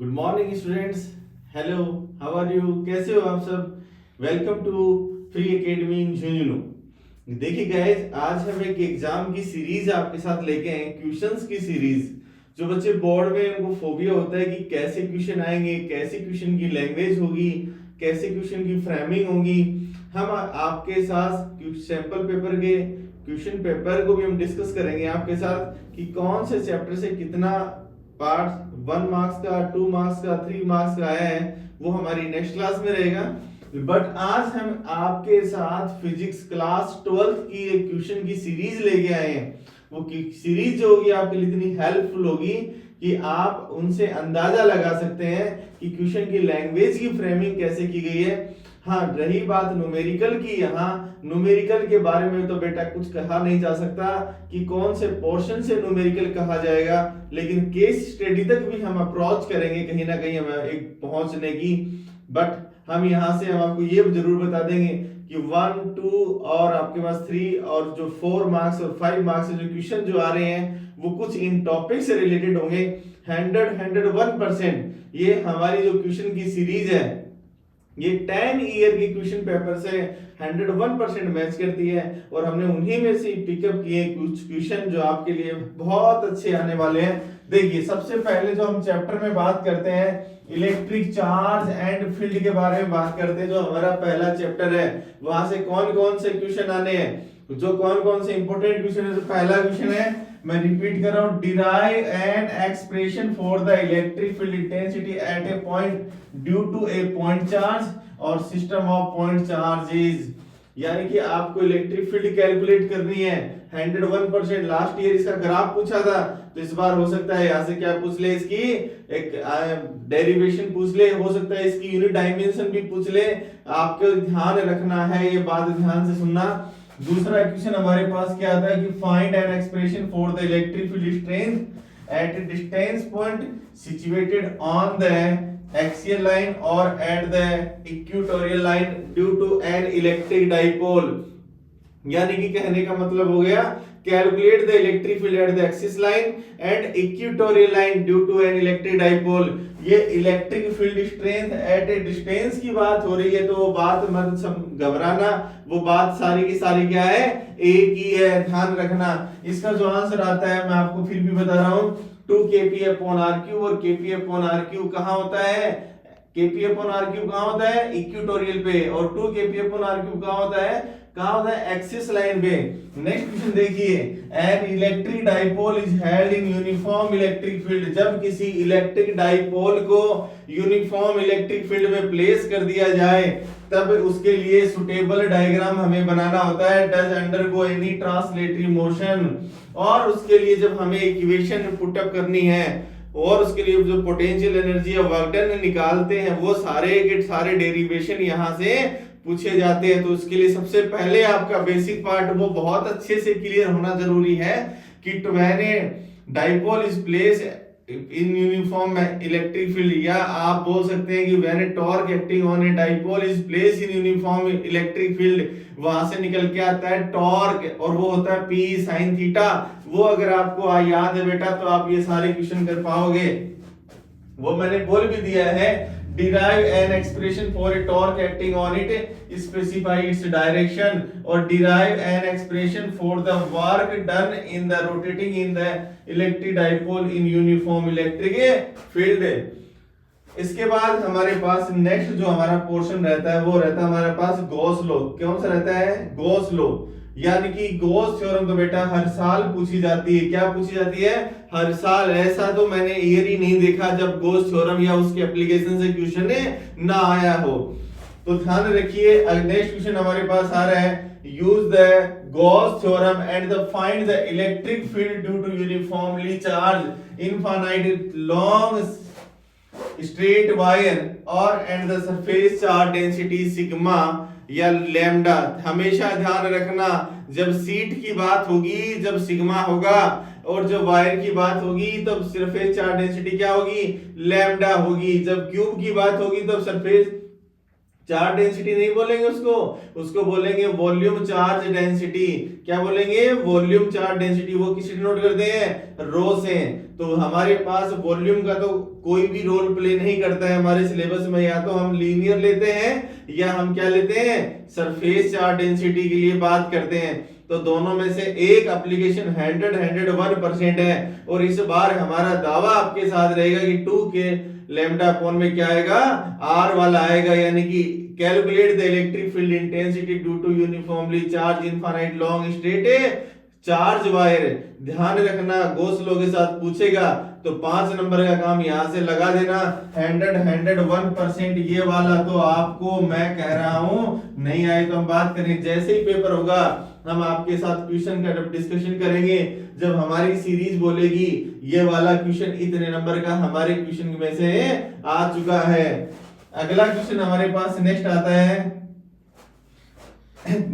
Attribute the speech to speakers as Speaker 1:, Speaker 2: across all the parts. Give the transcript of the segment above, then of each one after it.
Speaker 1: Good morning students. Hello, how are you? कैसे हो आप सब? Welcome to free academy in Jhunjhunu. देखिए गाइस, आज हम एक एग्जाम की सीरीज आपके साथ लेके आए हैं, क्वेश्चंस की सीरीज। जो बच्चे बोर्ड में उनको फोबिया होता है कि कैसे क्वेश्चन आएंगे, कैसे क्वेश्चन की लैंग्वेज होगी, कैसे क्वेश्चन की फ्रेमिंग होगी, हम आपके साथ सैंपल पेपर के क्वेश्चन पेपर को भी हम डिस्कस करेंगे आपके साथ कि कौन से चैप्टर से कितना पार्ट 1 मार्क्स का, 2 मार्क्स का, 3 मार्क्स का आया है, वो हमारी नेक्स्ट क्लास में रहेगा। बट आज हम आपके साथ फिजिक्स क्लास 12 की एक क्वेश्चन की सीरीज लेके आए हैं। वो सीरीज जो होगी आपके लिए इतनी हेल्पफुल होगी कि आप उनसे अंदाजा लगा सकते हैं कि क्वेश्चन की लैंग्वेज की फ्रेमिंग कैसे की गई है। हाँ, रही बात न्यूमेरिकल की, यहाँ न्यूमेरिकल के बारे में तो बेटा कुछ कहा नहीं जा सकता कि कौन से पोर्शन से न्यूमेरिकल कहा जाएगा, लेकिन केस स्टडी तक भी हम अप्रोच करेंगे कहीं ना कहीं हम एक पहुंचने की। बट हम यहाँ से हम आपको ये जरूर बता देंगे कि 1, 2 और आपके पास 3 और जो 4 मार्क्स और 5 मार्क्स जो क्वेश्चन जो आ रहे हैं वो कुछ इन टॉपिक से रिलेटेड होंगे। 101% ये हमारी जो क्वेश्चन की सीरीज है ये 10 ईयर की क्वेश्चन पेपर से 101% मैच करती है, और हमने उन्हीं में से पिकअप किए कुछ क्वेश्चन जो आपके लिए बहुत अच्छे आने वाले हैं। देखिए, सबसे पहले जो हम चैप्टर में बात करते हैं इलेक्ट्रिक चार्ज एंड फील्ड के बारे में बात करते हैं, जो हमारा पहला चैप्टर है। वहां से कौन कौन से क्वेश्चन आने हैं, जो कौन कौन से इंपॉर्टेंट क्वेश्चन है। तो पहला क्वेश्चन है, मैं रिपीट कर रहा हूं, derive an expression for the electric field intensity at a point due to a point charge और सिस्टम ऑफ पॉइंट चार्जेस। यानी कि आपको इलेक्ट्रिक फील्ड कैलकुलेट करनी है 101%। लास्ट ईयर इसका ग्राफ पूछा था, तो इस बार हो सकता है यहां से क्या पूछ ले, इसकी एक डेरिवेशन पूछ ले, हो सकता है इसकी यूनिट डायमेंशन भी पूछ ले। आपको ध्यान रखना है, ये बात ध्यान से सुनना। दूसरा क्वेश्चन हमारे पास क्या आता है कि find an expression for the electric field strength at a distance point situated on the axial line और at the equatorial line due to an electric dipole. यानी कि कहने का मतलब हो गया, calculate the electric field at the axis line and equatorial line due to an electric dipole. ये electric field strength at a distance की बात हो रही है, तो वो बात मत घबराना, वो बात सारी की सारी क्या है, एक ही है, ध्यान रखना। इसका जो आंसर आता है मैं आपको फिर भी बता रहा हूं, 2 kPa अपॉन r³ और kPa अपॉन r³ कहां होता है, kPa अपॉन r³ कहां होता है, इक्वेटोरियल पे, और 2 kPa अपॉन r³ कहां होता है, एक्सिस लाइन पे। नेक्स्ट क्वेश्चन देखिए, N electric dipole is held in uniform electric field. जब किसी इलेक्ट्रिक डाइपोल को यूनिफॉर्म इलेक्ट्रिक फील्ड में प्लेस कर दिया जाए, तब उसके लिए सुटेबल डायग्राम हमें बनाना होता है, does undergo any translatory motion. और उसके लिए जब हमें इक्वेशन पुट अप करनी है और उसके लिए जो पोटेंशियल एनर्जी या वर्क डन निकालते हैं, वो सारे के सारे डेरिवेशन यहाँ से पूछे जाते हैं। तो उसके लिए सबसे पहले आपका बेसिक पार्ट वो बहुत अच्छे से क्लियर होना जरूरी है कि when a dipole is place in uniform electric field, या आप बोल सकते हैं कि when A torque acting on a dipole is place in uniform electric field, वहां से निकल के आता है टॉर्क, और वो होता है P sin थीटा। वो अगर आपको याद है बेटा, तो आप ये सारे क्वेश्चन कर पाओगे। वो मैंने बोल भी दिया है, derive an expression for a torque acting on it, specify its direction, और derive an expression for the work done in the rotating in the electric dipole in uniform electric field। इसके बाद हमारे पास नेक्स्ट जो हमारा portion रहता है वो रहता है हमारे पास गॉस लॉ। कौन सा रहता है, गॉस लॉ। यानी कि गॉस थ्योरम तो बेटा हर साल पूछी जाती है। क्या पूछी जाती है, हर साल। ऐसा तो मैंने ईयर ही नहीं देखा जब गॉस थ्योरम या उसके एप्लीकेशन से क्वेश्चन ना आया हो। तो ध्यान रखिए, नेक्स्ट क्वेश्चन हमारे पास आ रहा है, use the Gauss theorem and the find the electric field due to uniformly charge infinite long straight wire और and the surface charge density sigma या लैम्डा। हमेशा ध्यान रखना, जब सीट की बात होगी जब सिग्मा होगा, और जब वायर की बात होगी तब सरफेस चार्ज डेंसिटी क्या होगी, लैम्डा होगी। जब क्यूब की बात होगी तब सरफेस चार्ज डेंसिटी नहीं बोलेंगे उसको, उसको बोलेंगे वॉल्यूम चार्ज डेंसिटी। क्या बोलेंगे? Volume charge density. वो किसी नोट करते हैं? रो से। तो हमारे पास वॉल्यूम का तो कोई भी रोल प्ले नहीं करता है हमारे सिलेबस में, या तो हम लीनियर लेते हैं या हम क्या लेते हैं, सरफेस चार्ज डेंसिटी के लिए बात करते हैं। तो दोनों में से एक एप्लीकेशन 101% है, और इस बार हमारा दावा आपके साथ रहेगा कि 2 के लैम्डा अपॉन में क्या आएगा, आर वाला आएगा, यानी कि calculate the electric field intensity due to uniformly charge infinite long straight charge wire. ध्यान रखना, गोस लॉ के साथ पूछेगा तो 5 नंबर का काम यहां से लगा देना। 101% ये वाला तो आपको मैं कह रहा हूं नहीं आए तो हम बात करें, जैसे ही पेपर होगा हम आपके साथ क्वेश्चन का डिस्कशन करेंगे। जब हमारी सीरीज बोलेगी ये वाला क्वेश्चन इतने नंबर का हमारे क्वेश्चन में से आ चुका है। अगला क्वेश्चन हमारे पास नेक्स्ट आता है,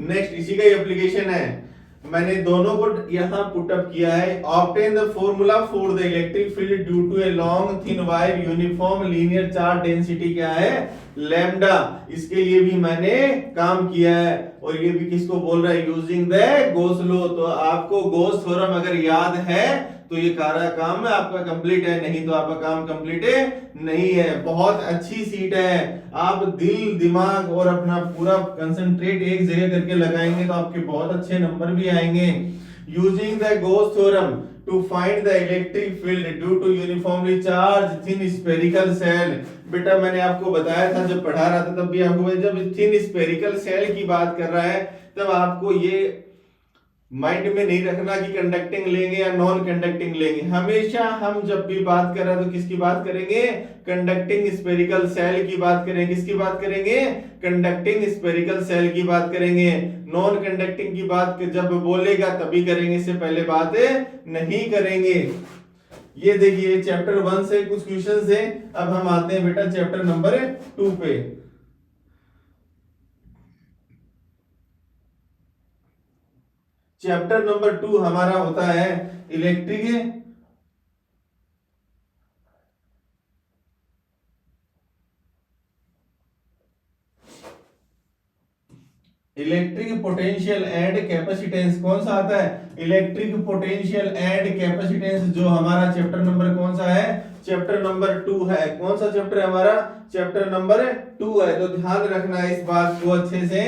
Speaker 1: नेक्स्ट इसी का ही एप्लीकेशन है। मैंने दोनों को यहां पुट अप किया है। Obtain the formula for the electric field due to a long thin wire uniform linear charge density क्या है, लैम्डा। इसके लिए भी मैंने काम किया है, और ये भी किसको बोल रहा है, यूजिंग द गॉस लॉ। तो आपको गॉस थ्योरम अगर याद है तो ये सारा काम आपका कंप्लीट है, नहीं तो आपका काम कंप्लीट नहीं है। बहुत अच्छी सीट है, आप दिल दिमाग और अपना पूरा कंसंट्रेट एक जगह करके लगाएंगे तो आपके बहुत अच्छे नंबर भी आएंगे। Using the Gauss theorem to find the electric field due to uniformly charge thin spherical shell. बेटा मैंने आपको बताया था जब पढ़ा रहा था तब भी आपको, जब थिन स्फेरिकल सेल की बात कर रहा है तब आपको ये माइंड में नहीं रखना कि कंडक्टिंग लेंगे या नॉन कंडक्टिंग लेंगे। हमेशा हम जब भी बात कर रहे हैं तो किसकी बात करेंगे, कंडक्टिंग स्फेरिकल सेल की बात करेंगे। किसकी बात करेंगे, कंडक्टिंग स्फेरिकल सेल की बात करेंगे। नॉन कंडक्टिंग की बात जब बोलेगा तभी करेंगे, इससे पहले बात नहीं करेंगे। ये देखिए चैप्टर 1 से कुछ क्वेश्चंस हैं। अब हम आते हैं बेटा चैप्टर नंबर 2 पे। चैप्टर नंबर 2 हमारा होता है इलेक्ट्रिक पोटेंशियल एंड कैपेसिटेंस। कौन सा आता है, इलेक्ट्रिक पोटेंशियल एंड कैपेसिटेंस, जो हमारा चैप्टर नंबर कौन सा है, चैप्टर नंबर 2 है। कौन सा चैप्टर है हमारा, चैप्टर नंबर 2 है। तो ध्यान रखना इस बात को अच्छे से,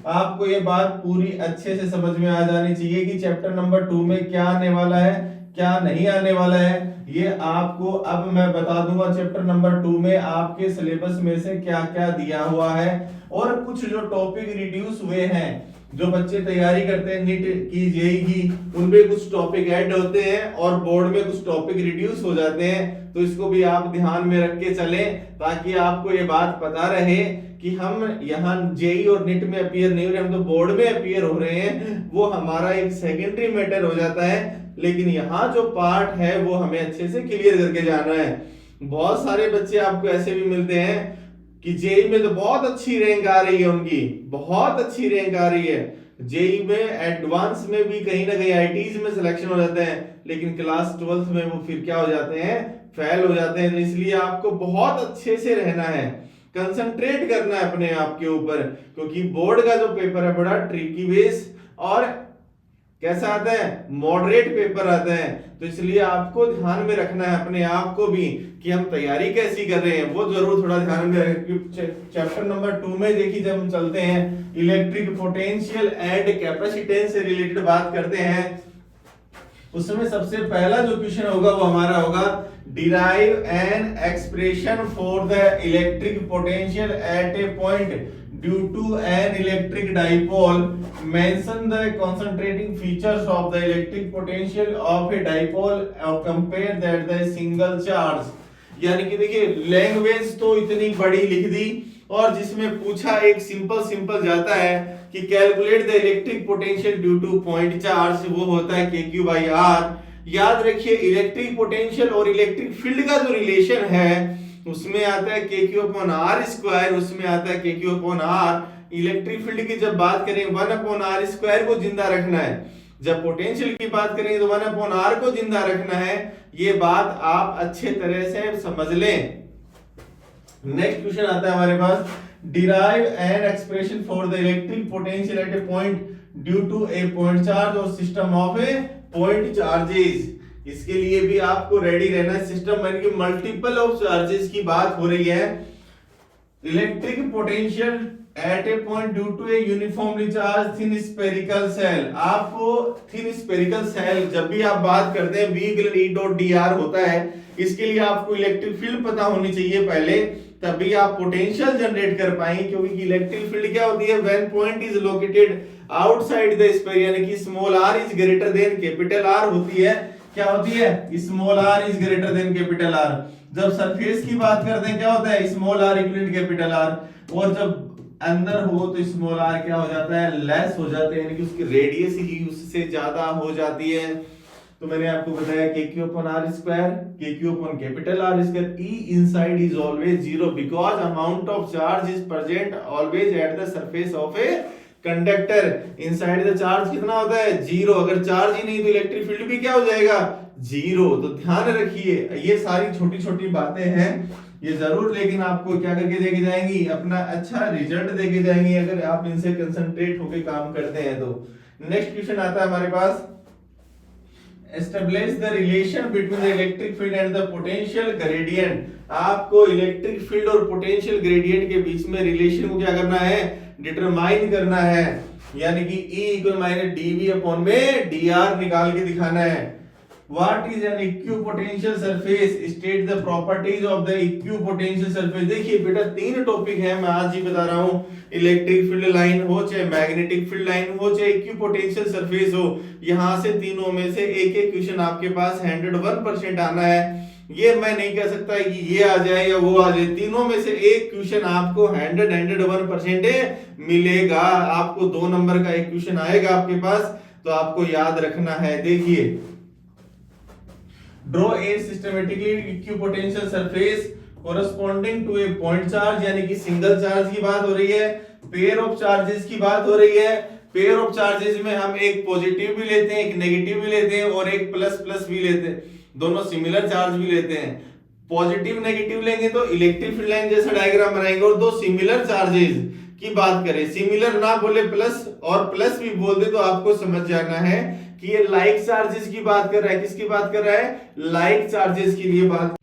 Speaker 1: आपको ये बात पूरी अच्छे से समझ में आ जानी चाहिए कि चैप्टर नंबर 2 में क्या आने वाला है क्या नहीं आने वाला है। ये आपको अब मैं बता दूंगा चैप्टर नंबर 2 में आपके सिलेबस में से क्या क्या दिया हुआ है, और कुछ जो टॉपिक रिड्यूस हुए हैं, जो बच्चे तैयारी करते हैं नीट की जेईई की, उनमें कुछ टॉपिक ऐड होते हैं और बोर्ड में कुछ टॉपिक रिड्यूस हो जाते हैं। तो इसको भी आप ध्यान में रख के चलें, ताकि आपको ये बात पता रहे कि हम यहाँ जेईई और नीट में अपीयर नहीं हो रहे, हम तो बोर्ड में अपीयर हो रहे हैं। वो हमारा एक सेकेंडरी मैटर हो जाता है, लेकिन यहाँ जो पार्ट है वो हमें अच्छे से क्लियर करके जाना है। बहुत सारे बच्चे आपको ऐसे भी मिलते हैं कि जेईई में तो बहुत अच्छी रैंक आ रही है, उनकी बहुत अच्छी रैंक आ रही है, जेईई में एडवांस में भी कहीं ना कहीं आईटीज में सिलेक्शन हो जाते हैं, लेकिन क्लास 12th में वो फिर क्या हो जाते हैं, फेल हो जाते हैं। तो इसलिए आपको बहुत अच्छे से रहना है, कंसंट्रेट करना है अपने आप के ऊपर, क्योंकि बोर्ड का जो पेपर है बड़ा ट्रिकी बेस और कैसा आता है, मॉडरेट पेपर आता है। तो इसलिए आपको ध्यान में रखना है अपने आप को भी कि हम तैयारी कैसी कर रहे हैं, वो जरूर थोड़ा ध्यान में रखें। चैप्टर नंबर 2 में देखिए जब हम चलते हैं इलेक्ट्रिक पोटेंशियल एंड कैपेसिटेंस से रिलेटेड बात करते हैं, उसमें सबसे पहला जो क्वेश्चन होगा वो हमारा होगा derive an expression for the electric potential at a point due to an electric dipole. Mention the concentrating features of the electric potential of a dipole or compare that the single charge. यानी कि देखिए language तो इतनी बड़ी लिख दी, और जिसमें पूछा एक सिंपल जाता है कि calculate the electric potential due two point charge, वो होता है KQ/R। याद रखिए इलेक्ट्रिक पोटेंशियल और इलेक्ट्रिक फील्ड का जो रिलेशन है उसमें आता है KQ/R², उसमें आता है KQ/R। इलेक्ट्रिक फील्ड की जब बात करें 1/R² को जिंदा रखना है, जब पोटेंशियल की बात करेंगे तो 1/R को जिंदा रखना है। ये बात आप अच्छे तरह से समझ लें। नेक्स्ट क्वेश्चन आता है हमारे पास derive an expression for the electric potential at a point due to a point charge और system of a point charges. इसके लिए भी आपको रेडी रहना है। सिस्टम यानी कि मल्टीपल ऑफ चार्जेस की बात हो रही है। Electric potential at a point due to a uniformly charge thin spherical shell. आपको थिन स्फेरिकल सेल जब भी आप बात करते हैं V = E डॉट dr होता है, इसके लिए आपको इलेक्ट्रिक फील्ड पता होनी चाहिए पहले, तभी आप पोटेंशियल जनरेट कर पाएंगे। क्योंकि इलेक्ट्रिक फील्ड क्या होती है, when point is located outside the sphere यानी कि small r is greater than capital R होती है। क्या होती है, small r is greater than capital R। जब सरफेस की बात करते हैं क्या होता है, small r equal capital R, और जब अंदर हो तो स्मॉल r क्या हो जाता है, लेस हो जाता है, यानी कि उसकी रेडियस ही उससे ज्यादा हो जाती है। तो मैंने आपको बताया kq/r², kq/R², E inside is always 0 because amount of charge is present always at the surface of a conductor. Inside the charge कितना होता है, 0। अगर चार्ज ही नहीं तो इलेक्ट्रिक फील्ड भी क्या हो जाएगा, 0। तो ध्यान रखिए, ये सारी छोटी छोटी बातें हैं, ये जरूर लेकिन आपको क्या करके देके जाएंगी, अपना अच्छा रिजल्ट देके जाएंगी अगर आप इनसे कंसंट्रेट होके काम करते हैं तो। नेक्स्ट क्वेश्चन आता है हमारे पास, establish the relation between the electric field and the potential gradient. आपको इलेक्ट्रिक फील्ड और पोटेंशियल ग्रेडियंट के बीच में रिलेशन को क्या करना है, डिटरमाइन करना है, यानी कि E = dV/dr निकाल के दिखाना है। What is an equipotential surface? State the properties of the equipotential surface। देखिए बेटा, 3 टॉपिक है, मैं आज ही बता रहा हूँ। इलेक्ट्रिक फील्ड लाइन हो, चाहे मैग्नेटिक फील्ड लाइन हो, चाहे इक्विपोटेंशियल सरफेस हो, यहाँ से तीनों में से एक एक क्वेश्चन आपके पास 101% आना है। ये मैं नहीं कह सकता कि ये आ जाए या वो आ जाए, तीनों में से एक क्वेश्चन आपको 101% मिलेगा। आपको 2 नंबर का एक क्वेश्चन आएगा आपके पास, तो आपको याद रखना है। देखिए, draw a systematically equipotential surface corresponding to a point charge, यानी कि सिंगल चार्ज की बात हो रही है, पेयर ऑफ चार्जेस की बात हो रही है। पेयर ऑफ चार्जेस में हम एक पॉजिटिव भी लेते हैं, एक नेगेटिव भी लेते हैं और एक प्लस प्लस भी लेते हैं, दोनों सिमिलर चार्ज भी लेते हैं। पॉजिटिव नेगेटिव लेंगे तो इलेक्ट्रिक फील्ड लाइन जैसा डायग्राम बनाएंगे। और 2 सिमिलर चार्जेस की बात करें, सिमिलर ना बोले प्लस और प्लस भी बोल दे, तो आपको समझ जाना है कि ये लाइक चार्जेस की बात कर रहा है। किसकी बात कर रहा है, लाइक चार्जेस के लिए बात।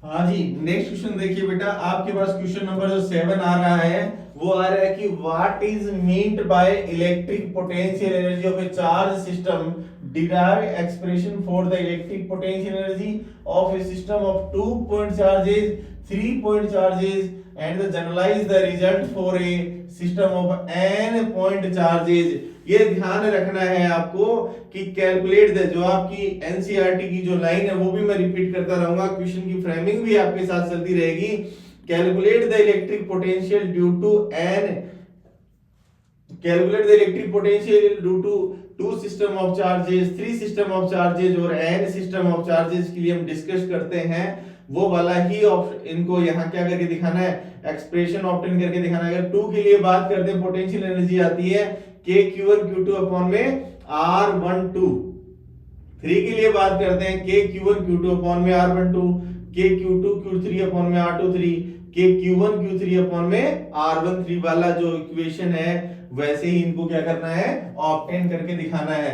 Speaker 1: हाँ जी, नेक्स्ट क्वेश्चन देखिए बेटा, आपके पास क्वेश्चन नंबर जो 7 आ रहा है, वो आ रहा है कि what is meant by electric potential energy of a charge system, derive expression for the electric potential energy of a system of 2 point charges, 3 point charges and generalize the result for a system of n point charges. ये ध्यान रखना है आपको कि calculate the, जो आपकी NCERT की जो लाइन है वो भी मैं रिपीट करता रहूंगा, क्वेश्चन की फ्रेमिंग भी आपके साथ चलती रहेगी। Calculate the electric potential due to n, calculate the electric potential due to 2 system of charges, 3 system of charges और n सिस्टम ऑफ चार्जेस के लिए हम डिस्कस करते हैं। वो वाला ही ऑप्शन इनको यहाँ क्या करके दिखाना है, एक्सप्रेशन ऑब्टेन करके दिखाना है। अगर 2 के लिए बात करते हैं, पोटेंशियल एनर्जी आती है kq1 q2 अपॉन में r12। 3 के लिए बात करते हैं kq1 q2 अपॉन में r12, kq2 q3 अपॉन में r23, kq1 q3 अपॉन में r13 वाला जो इक्वेशन है, वैसे ही इनको क्या करना है, ऑब्टेन करके दिखाना है।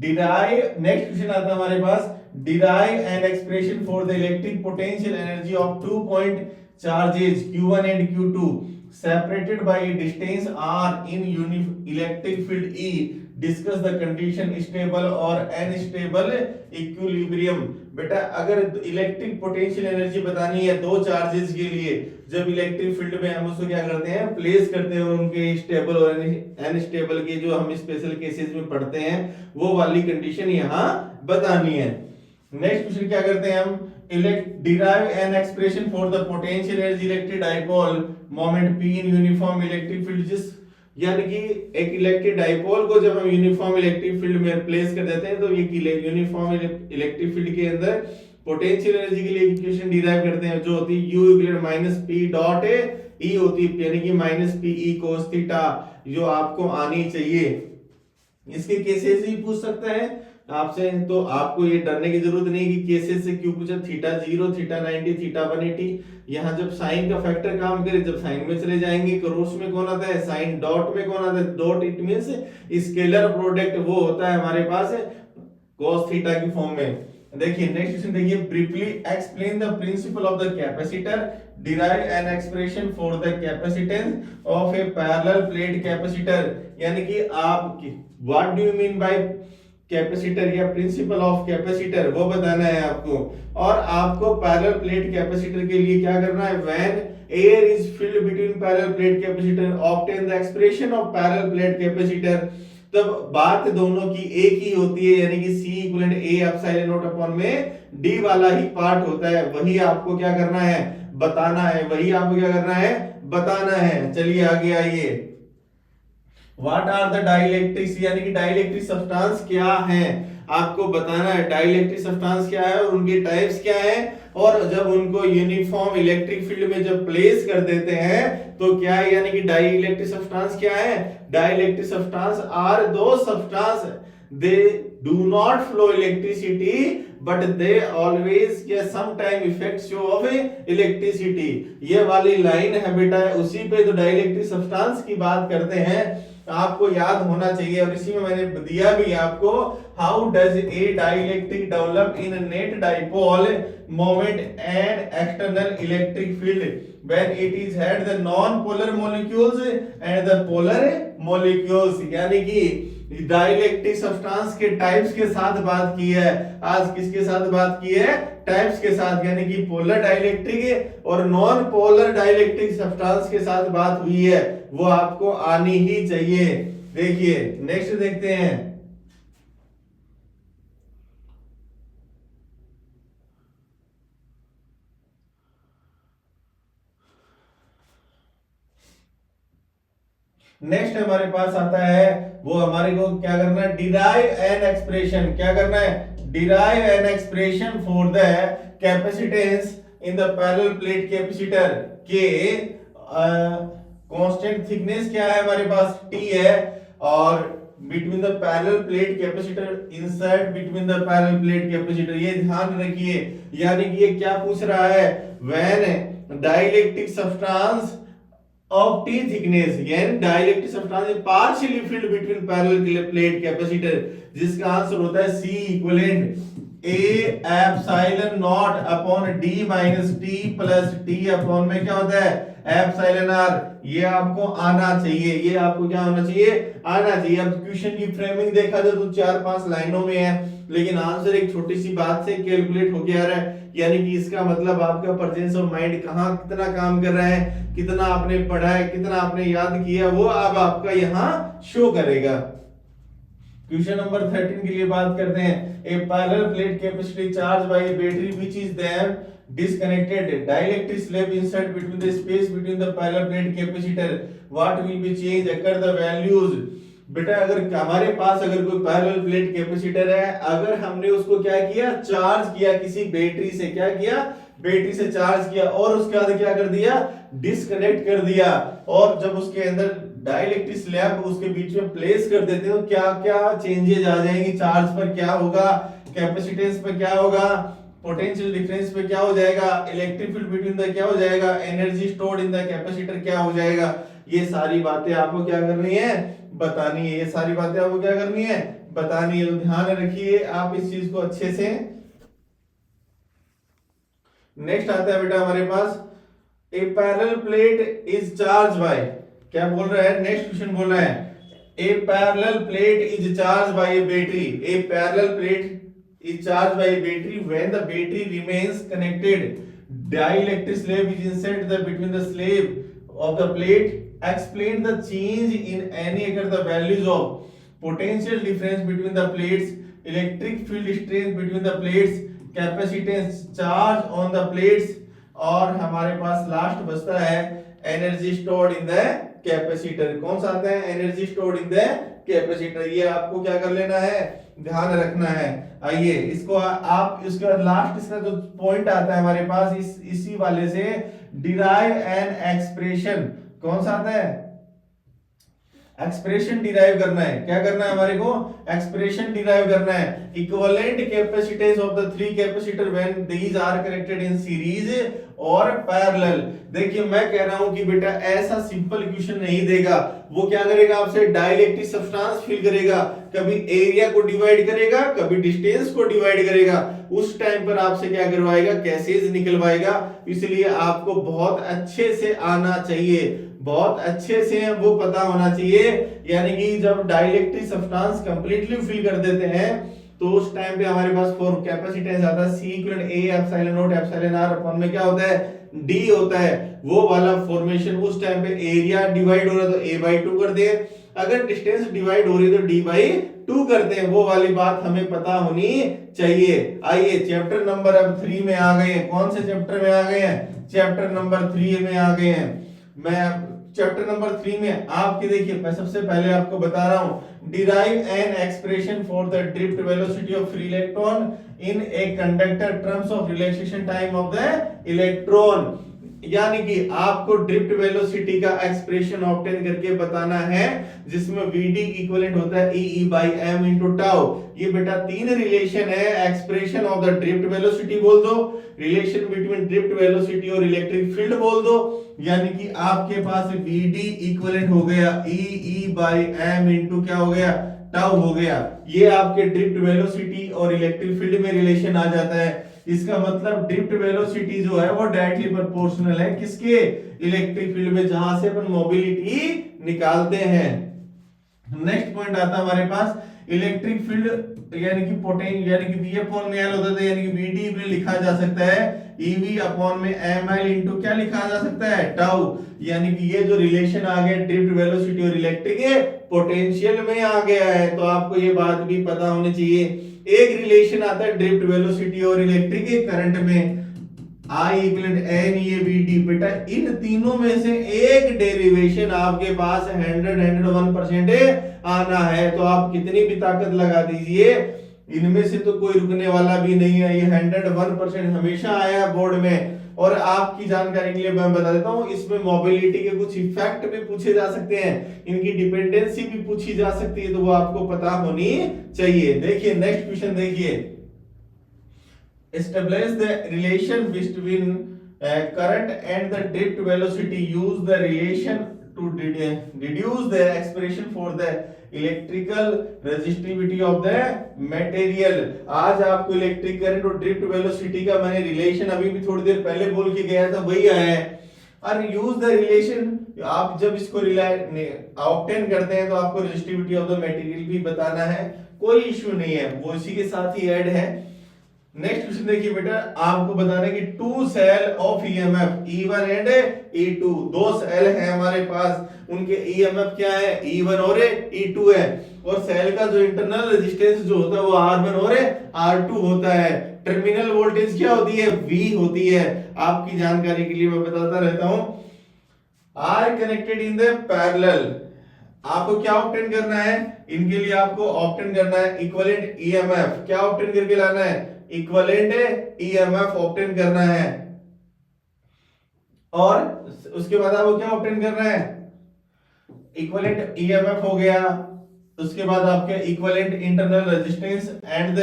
Speaker 1: डिराइव, नेक्स्ट क्वेश्चन आता है हमारे पास, derive an expression for the electric potential energy of 2 point charges q1 and q2 separated by a distance r in electric field E, discuss the condition stable or unstable equilibrium। बेटा, अगर electric potential energy बतानी है 2 charges के लिए, जब electric field में हम उसको क्या करते हैं, प्लेस करते हैं, उनके स्टेबल और अनस्टेबल के जो हम स्पेशल केसेस में पढ़ते हैं, वो वाली कंडीशन यहाँ बतानी है। नेक्स्ट क्वेश्चन क्या करते हैं हम, derive an expression for the potential energy electric dipole moment P in uniform electric field। जिस, यानी कि एक इलेक्ट्रिक डाइपोल को जब हम यूनिफॉर्म इलेक्ट्रिक फील्ड में प्लेस कर देते हैं, तो ये यूनिफॉर्म इलेक्ट्रिक फील्ड के अंदर पोटेंशियल एनर्जी के लिए इक्वेशन डिराइव करते हैं, जो होती है U = P डॉट E होती है, यानी कि -PE cos थीटा, जो आपको आनी चाहिए। इसके केसेस भी पूछ सकते हैं, आपसे, तो आपको ये डरने की जरूरत नहीं कि केसेस से क्यों पूछा, थीटा 0, थीटा 90, थीटा 180। यहाँ जब साइन का फैक्टर काम करे, जब साइन में चले जाएंगे, क्रॉस में कौन आता है, साइन डॉट में कौन आता है, dot, it means scalar product वो होता है हमारे पास cos थीटा की फॉर्म में। देखिए नेक्स्ट क्वेश्चन देखिए, briefly explain the principle of the capacitor, derive an expression for the capacitance of A parallel plate capacitor. यानी कि आप what do you mean by capacitor या प्रिंसिपल ऑफ कैपेसिटर, वो बताना है आपको। और आपको पैरेलल प्लेट कैपेसिटर के लिए क्या करना है, when air is filled between parallel plate capacitor obtain the expression of parallel plate capacitor. तब बात दोनों की एक ही होती है, यानी कि C equivalent A epsilon not upon में D वाला ही पार्ट होता है, वही आपको क्या करना है, बताना है, वही आपको क्या करना है, बताना है। चलिए आगे आइए, व्हाट आर द डाइलेक्ट्रिक्स, यानी कि डाइलेक्ट्रिक सब्सटेंस क्या है, आपको बताना है डाइलेक्ट्रिक सब्सटेंस क्या है और उनके टाइप्स क्या है। और जब उनको यूनिफॉर्म इलेक्ट्रिक फील्ड में जब प्लेस कर देते हैं तो क्या है, यानी कि डाइलेक्ट्रिक सब्सटेंस क्या है, dielectric substance are those substance they do not flow electricity but they always या some time effect show of electricity. ये वाली लाइन है बेटा, उसी पे तो डाइलेक्ट्रिक सब्सटेंस की बात करते हैं, आपको याद होना चाहिए। और इसी में मैंने दिया भी आपको, how does a dielectric develop in net dipole moment and external electric field when it is had the non polar molecules and the polar molecules. यानी कि डाइलेक्ट्रिक सब्सटेंस के टाइप्स के साथ बात की है, आज किसके साथ बात की है, टाइप्स के साथ, यानी कि पोलर डाइलेक्ट्रिक और नॉन पोलर डाइलेक्ट्रिक सब्सटेंस के साथ बात हुई है, वो आपको आनी ही चाहिए। देखिए नेक्स्ट देखते हैं, नेक्स्ट हमारे पास आता है, वो हमारे को क्या करना है, डिराइव एन एक्सप्रेशन, क्या करना है, derive an expression for the capacitance in the parallel plate capacitor के कांस्टेंट थिकनेस क्या है हमारे पास, T है, और between the parallel plate capacitor insert between the parallel plate capacitor, ये ध्यान रखिए। यानी कि ये क्या पूछ रहा है, when dielectric substance of T thickness, यानी dielectric substance partially field between parallel plate capacitor, जिसका आंसर होता है C equivalent A epsilon not upon D minus T plus T upon में क्या होता है, एप्सिलॉन R। ये आपको आना चाहिए, ये आपको क्या होना चाहिए, आना चाहिए। अब क्वेश्चन की फ्रेमिंग देखा जाए तो 4-5 लाइनों में है, लेकिन आंसर एक छोटी सी बात से कैलकुलेट होके आ रहा है। यानी कि इसका मतलब आपका प्रेजेंस ऑफ माइंड कहाँ कितना काम कर रहा है, कितना आपने पढ़ा है, कितना आपने याद किया, वो अब आपका यहाँ शो करेगा। क्वेश्चन नंबर 13 के लिए बात करते हैं, a parallel plate capacity charge by a battery which is there disconnected dielectric slab insert between the space between the parallel plate capacitor, what will be change occur the values। बेटा अगर हमारे पास अगर कोई पैरेलल प्लेट कैपेसिटर है, अगर हमने उसको क्या किया, चार्ज किया किसी बैटरी से, क्या किया, बैटरी से चार्ज किया, और उसके बाद क्या कर दिया, डिस्कनेक्ट कर दिया, और जब उसके अंदर डाइलेक्ट्रिक स्लैब उसके बीच में प्लेस कर देते हो, क्या क्या चेंजेस आ जाएंगी, चार्ज पर क्या होगा, कैपेसिटेंस पर क्या होगा, पोटेंशियल डिफरेंस पे क्या हो जाएगा, इलेक्ट्रिक फील्ड बिटवीन द क्या हो जाएगा, energy stored in the capacitor क्या हो जाएगा। ये सारी बातें आपको क्या करनी है, बतानी है, ये सारी बातें आपको क्या करनी है, बतानी है। तो ध्यान रखिए आप इस चीज को अच्छे से। नेक्स्ट आता है बेटा हमारे पास, a parallel plate is charge by, क्या बोल रहा है, नेक्स्ट क्वेश्चन बोल रहा है, a parallel plate is charge by a battery, a parallel plate is charged by a battery when the battery remains connected, dielectric slab is inserted the between the slab of the plate, explain the change in any occur the values of potential difference between the plates, electric field strength between the plates, capacitance charge on the plates, और हमारे पास last बचता है energy stored in the capacitor. कौन सा आता है, energy stored in the capacitor, ये आपको क्या कर लेना है, ध्यान रखना है। आइए इसको आप इसके बाद लास्ट इसका जो पॉइंट आता है हमारे पास इसी वाले से, डिराइव एन एक्सप्रेशन, कौन सा आता है, एक्सप्रेशन डिराइव करना है। क्या करना है हमारे को? एक्सप्रेशन डिराइव करना है। Equivalent capacitance of the three capacitor when these are connected in series और पैरेलल। देखिए मैं कह रहा हूं कि बेटा ऐसा सिंपल क्वेश्चन नहीं देगा, वो क्या करेगा आपसे डाइलेक्ट्रिक सब्सटेंस फिल करेगा, कभी एरिया को डिवाइड करेगा, कभी डिस्टेंस को डिवाइड करेगा, उस टाइम पर आपसे क्या करवाएगा? कैसेज निकलवाएगा। इसलिए आपको बहुत अच्छे से आना चाहिए, बहुत अच्छे से वो पता होना चाहिए। यानी कि जब डाइलेक्ट्रिक सब्सटेंस कंप्लीटली फिल कर देते हैं तो उस टाइम पे हमारे पास फॉर कैपेसिटेंस आता है C equal A epsilon not epsilon R अपन में क्या होता है? D होता है। वो वाला फॉर्मेशन उस टाइम पे एरिया डिवाइड हो रहा है तो A/2 करते हैं, अगर डिस्टेंस डिवाइड हो रही है तो D/2 करते हैं। वो वाली बात हमें पता होनी चाहिए। आइए चैप्टर नंबर अब 3 में आ गए हैं। कौन से चैप्टर में आ गए हैं? चैप्टर नंबर 3 में आ गए हैं। मैं चैप्टर नंबर 3 में आपके देखिए मैं सबसे पहले आपको बता रहा हूं, derive an expression for the drift velocity of free electron in a conductor terms of relaxation time of the electron. यानी कि आपको ड्रिफ्ट वेलोसिटी का एक्सप्रेशन ऑब्टेन करके बताना है, जिसमें Vd इक्विवेलेंट होता है E/m into टाउ। ये बेटा तीन रिलेशन है, expression of the drift velocity बोल दो, रिलेशन बिटवीन ड्रिफ्ट वेलोसिटी और इलेक्ट्रिक फील्ड बोल दो। यानी कि आपके पास Vd इक्विवेलेंट हो गया E/m into क्या हो गया? टाउ हो गया। ये आपके ड्रिफ्ट वेलोसिटी और इलेक्ट्रिक फील्ड में रिलेशन आ जाता है। इसका मतलब ड्रिफ्ट वेलोसिटी जो है वो डायरेक्टली प्रोपोर्शनल है किसके? इलेक्ट्रिक फील्ड में, जहां से अपन मोबिलिटी निकालते हैं। नेक्स्ट पॉइंट आता है हमारे पास इलेक्ट्रिक फील्ड यानी कि पोटेंशियल, यानी कि V अपॉन में L होता था, यानी कि Vd में लिखा जा सकता है EV अपॉन में ml इनटू क्या लिखा जा सकता है? टाउ। यानी कि ये जो रिलेशन आ गया ड्रिफ्ट वेलोसिटी और इलेक्ट्रिक पोटेंशियल में आ गया है, तो आपको ये बात भी पता होनी चाहिए। एक रिलेशन आता है ड्रिफ्ट वेलोसिटी और इलेक्ट्रिक करंट में, I इक्वल एन ये Vd। बेटा इन तीनों में से एक डेरिवेशन आपके पास 101% आना है, तो आप कितनी भी ताकत लगा दीजिए इनमें से तो कोई रुकने वाला भी नहीं है। ये 101% हमेशा आया बोर्ड में। और आपकी जानकारी के लिए मैं बता देता हूं, इसमें मोबिलिटी के कुछ इफेक्ट भी पूछे जा सकते हैं, इनकी डिपेंडेंसी भी पूछी जा सकती है, तो वो आपको पता होनी चाहिए। देखिए नेक्स्ट क्वेश्चन देखिए, establish the relation between current and the drift velocity. Use the relation to deduce the expression for the electrical resistivity of the material. आज आपको इलेक्ट्रिक करंट और ड्रिफ्ट वेलोसिटी का मैंने रिलेशन अभी भी थोड़ी देर पहले बोल के गया था, वही आया है। और यूज द रिलेशन, आप जब इसको ऑब्टेन करते हैं तो आपको रेजिस्टिविटी ऑफ द मटेरियल भी बताना है, कोई इश्यू नहीं है, वो इसी के साथ ही ऐड है। नेक्स्ट क्वेश्चन देखिए बेटा, आपको बताना है कि two cell of EMF E1 and E2, दो सेल है हमारे पास, उनके ईएमएफ क्या है? E1 और E2 है, और सेल का जो इंटरनल रेजिस्टेंस जो होता है वो R1 और R2 होता है। टर्मिनल वोल्टेज क्या होती है? V होती है। आपकी जानकारी के लिए मैं बताता रहता हूं, are connected in the parallel. आपको क्या ऑब्टेन करना है? इनके लिए आपको ऑब्टेन करना है इक्विवेलेंट ईएमएफ। क्या ऑब्टेन करके लाना है? इक्विवेलेंट ईएमएफ ऑब्टेन करना है। और उसके बाद आपको क्या ऑब्टेन करना है? इक्विवेलेंट ईएमएफ हो गया, उसके बाद आपके equivalent internal resistance and the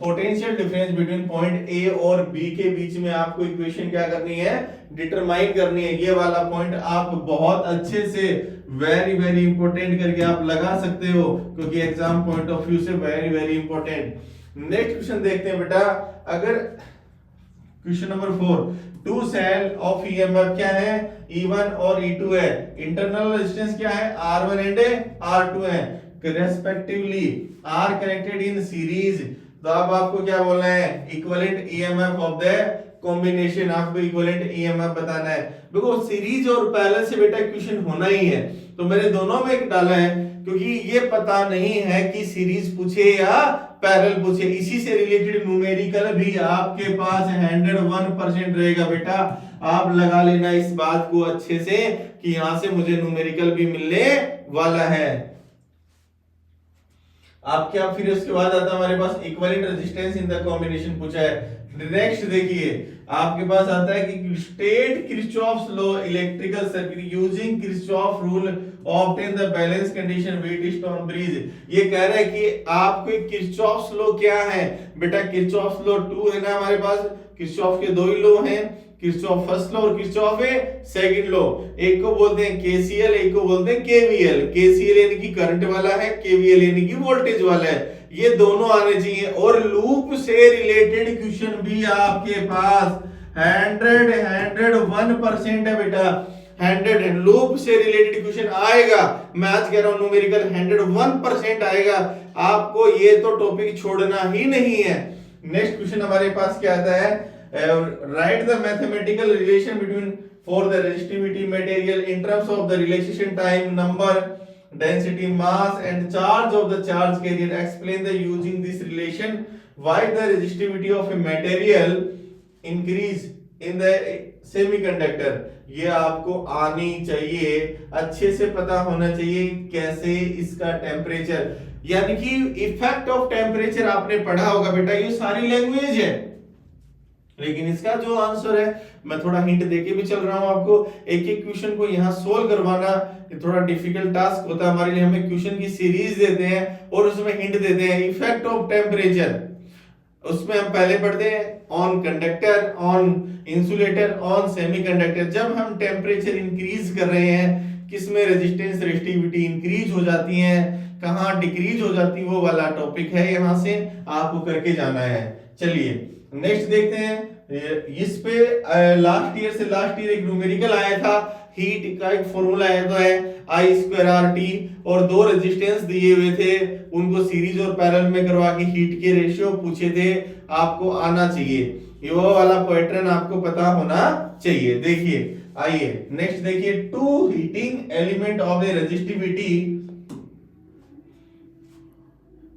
Speaker 1: potential difference between point A और बी के बीच में आपको इक्वेशन क्या करनी है? डिटरमाइन करनी है। ये वाला पॉइंट आप बहुत अच्छे से वेरी वेरी इंपॉर्टेंट करके आप लगा सकते हो, क्योंकि एग्जाम पॉइंट ऑफ व्यू से very very important. Next question देखते हैं बेटा, अगर question number 4, two cell of EMF क्या है? E1 और E2 है, इंटरनल रेजिस्टेंस क्या है? R1 एंड R2 है, respectively are connected in series. तो अब आपको क्या बोलना है? Equivalent EMF of the combination, आपको इक्विवेलेंट ईएमएफ बताना है। देखो सीरीज और पैरेलल से बेटा क्वेश्चन होना ही है, तो मैंने दोनों में एक डाला है, क्योंकि ये पता नहीं है कि सीरीज पूछे या पैरेलल पूछे। इसी से रिलेटेड न्यूमेरिकल भी आपके पास 101% रहेगा बेटा। आप लगा लेना इस बात को अच्छे से कि यहां से मुझे न्यूमेरिकल भी मिलने वाला है। आप क्या फिर उसके बाद आता हमारे पास equivalent resistance in the combination पूछा है। नेक्स्ट देखिए, आपके पास आता है कि state Kirchhoff's law electrical circuit using Kirchhoff rule obtain the balance condition Wheatstone bridge. ये कह रहा है कि आपको किरचॉफ्स लॉ क्या है बेटा, किरचॉफ्स लॉ 2 है ना हमारे पास, किरचॉफ के दो ही लॉ हैं, किरचॉफ फर्स्ट लॉ और किरचॉफ है सेकंड लॉ। एक को बोलते हैं केसीएल, एक को बोलते हैं केवीएल। केसीएल यानी कि करंट वाला है, केवीएल यानी कि वोल्टेज वाला है। ये दोनों आने चाहिए। और लूप से रिलेटेड क्वेश्चन भी आपके पास 101% है बेटा, 100 लूप से रिलेटेड क्वेश्चन आएगा। मैं आज कह रहा हूं न्यूमेरिकल 101% आएगा। आपको ये तो टॉपिक छोड़ना ही नहीं है। नेक्स्ट क्वेश्चन हमारे पास क्या आता है, right the mathematical relation between for the resistivity material in terms of the relation time, number, density, mass and charge of the charge carrier. Explain the using this relation why the resistivity of a material increase in the semiconductor. ये आपको आनी चाहिए, अच्छे से पता होना चाहिए कैसे इसका टेम्परेचर, यानी कि इफेक्ट ऑफ टेम्परेचर आपने पढ़ा होगा बेटा। ये सारी लैंग्वेज है, लेकिन इसका जो आंसर है मैं थोड़ा हिंट देके भी चल रहा हूं आपको। एक एक क्वेश्चन को यहाँ सोल्व करवाना थोड़ा डिफिकल्ट टास्क होता है हमारे लिए। हमें क्वेश्चन की सीरीज देते हैं और उसमें हिंट देते हैं। इफेक्ट ऑफ टेम्परेचर, उसमें हम पहले पढ़ते हैं on conductor, on insulator, on semiconductor. जब हम टेम्परेचर इंक्रीज कर रहे हैं, किसमें रेजिस्टेंस रेजिस्टिविटी इंक्रीज हो जाती है, कहाँ डिक्रीज हो जाती है, वो वाला टॉपिक है। यहाँ से आपको करके जाना है। चलिए नेक्स्ट देखते हैं। इस पे लास्ट ईयर से लास्ट ईयर एक न्यूमेरिकल आया था, हीट का एक फॉर्मूला है तो है I²RT, और दो रेजिस्टेंस दिए हुए थे, उनको सीरीज और पैरेलल में करवा के हीट के रेशियो पूछे थे। आपको आना चाहिए, ये वो वाला पैटर्न आपको पता होना चाहिए। देखिए आइए नेक्स्ट देखिए, two heating element of the resistivity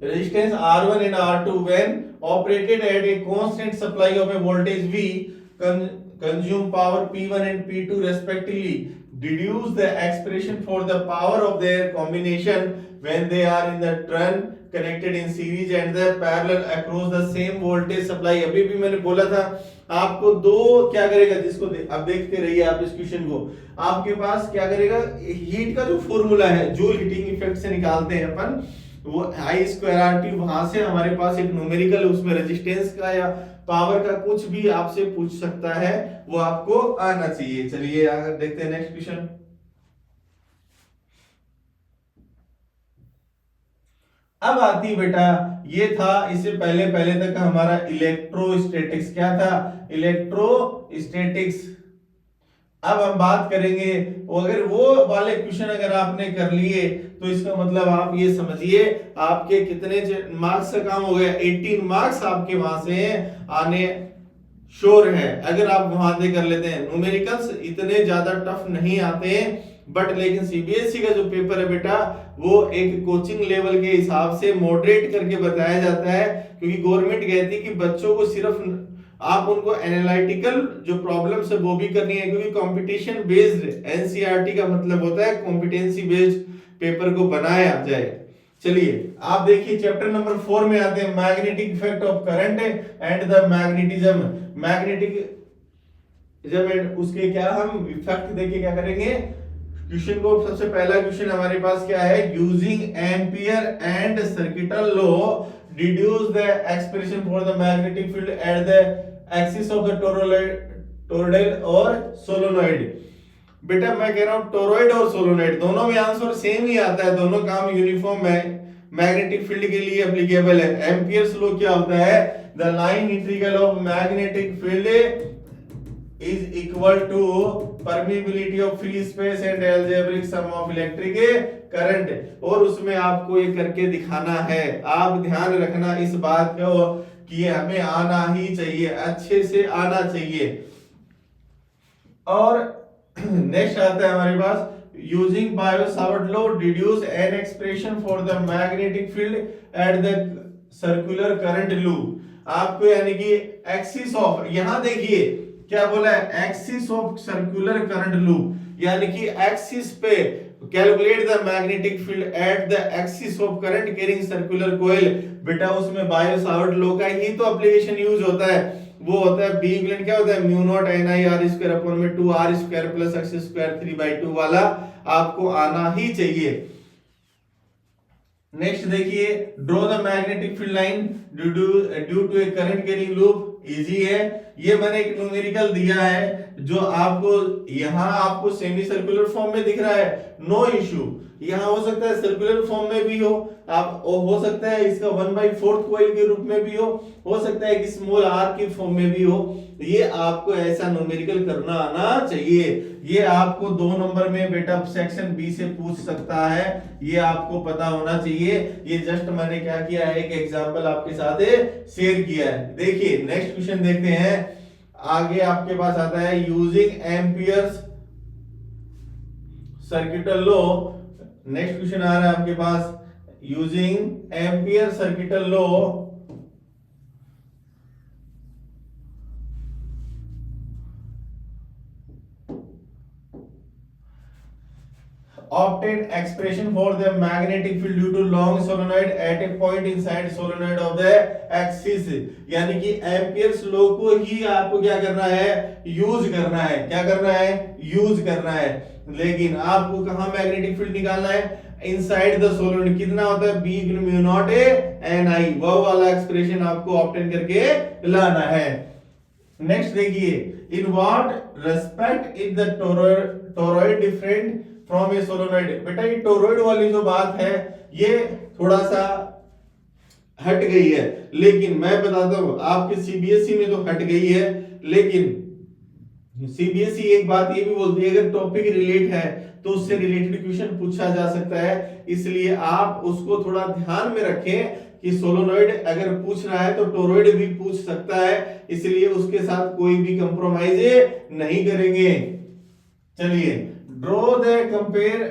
Speaker 1: resistance R1 and R2 when operated at a constant supply of a voltage V consume power P1 and P2 respectively. Deduce the expression for the power of their combination when they are in the turn connected in series and the parallel across the same voltage supply. अभी भी मैंने बोला था आपको दो क्या करेगा, जिसको अब देखते रहिए आप इस क्वेश्चन को। आपके पास क्या करेगा, हीट का जो फॉर्मूला है जूल हीटिंग इफेक्ट से निकालते हैं अपन, वो I²RT, वहां से हमारे पास एक न्यूमेरिकल, उसमें रेजिस्टेंस का या पावर का कुछ भी आपसे पूछ सकता है, वो आपको आना चाहिए। चलिए आगे देखते हैं नेक्स्ट क्वेश्चन। अब आती बेटा, ये था इससे पहले पहले तक हमारा इलेक्ट्रोस्टैटिक्स। क्या था, इलेक्ट्रोस्टैटिक्स। अब हम बात करेंगे, अगर वो वाले क्वेश्चन अगर आपने कर लिए तो इसका मतलब आप ये समझिए आपके कितने मार्क्स का काम हो गया, 18 मार्क्स आपके वहां से आने श्योर है अगर आप वहां से कर लेते हैं। न्यूमेरिकल्स इतने ज्यादा टफ नहीं आते हैं, बट लेकिन सीबीएसई का जो पेपर है बेटा, वो एक कोचिंग लेवल के हिसाब से मॉडरेट करके बताया जाता है, क्योंकि गवर्नमेंट कहती है कि बच्चों को सिर्फ आप उनको एनालिटिकल जो प्रॉब्लम्स है वो भी करनी है, क्योंकि कंपटीशन बेस्ड एनसीईआरटी का मतलब होता है कॉम्पिटेंसी बेस्ड पेपर को बनाया जाए। चलिए आप देखिए चैप्टर नंबर 4 में आते हैं, magnetic effect of current and the magnetism. Magnetic जब उसके क्या हम इफेक्ट देखिए क्या करेंगे। क्वेश्चन को सबसे पहला क्वेश्चन हमारे पास क्या है, using ampere and circuital law deduce the expression for the magnetic field at the axis of the toroid और सोलेनॉइड। बेटा मैं कह रहा हूं टोरॉइड और सोलेनॉइड दोनों में आंसर सेम ही आता है, दोनों काम यूनिफॉर्म है, मैग्नेटिक फील्ड के लिए एप्लीकेबल है। एम्पियर्स लॉ क्या होता है, the line integral of magnetic field is equal to permeability of free space and algebraic sum of electric current, और उसमें आपको ये करके दिखाना है। आप ध्यान रखना इस बात को कि हमें आना ही चाहिए, अच्छे से आना चाहिए। और नेक्स्ट आता है हमारे पास, using Biot-Savart law deduce an expression for the magnetic field at the circular current loop। आपको यानी कि एक्सिस ऑफ, यहां देखिए क्या बोला है, axis of circular current loop, यानी कि एक्सिस पे calculate the magnetic field at the axis of current carrying circular coil. बेटा उसमें बायो-सावर्ट लॉ का ही तो एप्लीकेशन यूज होता है। वो होता है बी इक्विवेलेंट क्या होता है mu naught N I R square upon में 2 R square plus X square 3/2 वाला आपको आना ही चाहिए। नेक्स्ट देखिए, draw the magnetic field line due to a current carrying loop. Easy है, ये मैंने एक न्यूमेरिकल दिया है जो आपको यहाँ आपको सेमी सर्कुलर फॉर्म में दिख रहा है, नो इश्यू। यहाँ हो सकता है सर्कुलर फॉर्म में भी हो सकता है इसका 1/4 कॉइल के रूप में भी हो सकता है कि स्मॉल आर की फॉर्म में भी हो। ये आपको ऐसा न्यूमेरिकल करना आना चाहिए। ये आपको 2 नंबर में बेटा सेक्शन बी से पूछ सकता है, ये आपको पता होना चाहिए। ये जस्ट मैंने क्या किया है, एक एग्जांपल आपके साथ शेयर किया है। देखिए नेक्स्ट क्वेश्चन देखते हैं। आगे आपके पास आता है using Ampere's circuital law. Next question आ रहा है आपके पास, using Ampere circuital law obtain expression for the magnetic field due to long solenoid at a point inside solenoid of the axis। यानी कि एम्पियर्स लॉ को ही आपको क्या करना है, यूज करना है। क्या करना है, यूज करना है। लेकिन आपको कहां मैग्नेटिक फील्ड निकालना है, इनसाइड द सोलेनोइड। कितना होता है, बी म्यू नॉट एन आई, वो वाला एक्सप्रेशन आपको ऑब्टेन करके लाना है। नेक्स्ट देखिए, in what respect is the toroid different from A solenoid. बेटा ये टोरॉइड वाली जो बात है ये थोड़ा सा हट गई है, लेकिन मैं बताता हूं आपके सीबीएसई में तो हट गई है, लेकिन सीबीएसई एक बात ये भी बोलती है अगर टॉपिक रिलेट है तो उससे रिलेटेड क्वेश्चन पूछा जा सकता है। इसलिए आप उसको थोड़ा ध्यान में रखें कि सोलेनोइड अगर पूछ रहा है तो टोरॉइड भी पूछ सकता है, इसलिए उसके साथ कोई भी कंप्रोमाइज नहीं करेंगे। चलिए, draw the compare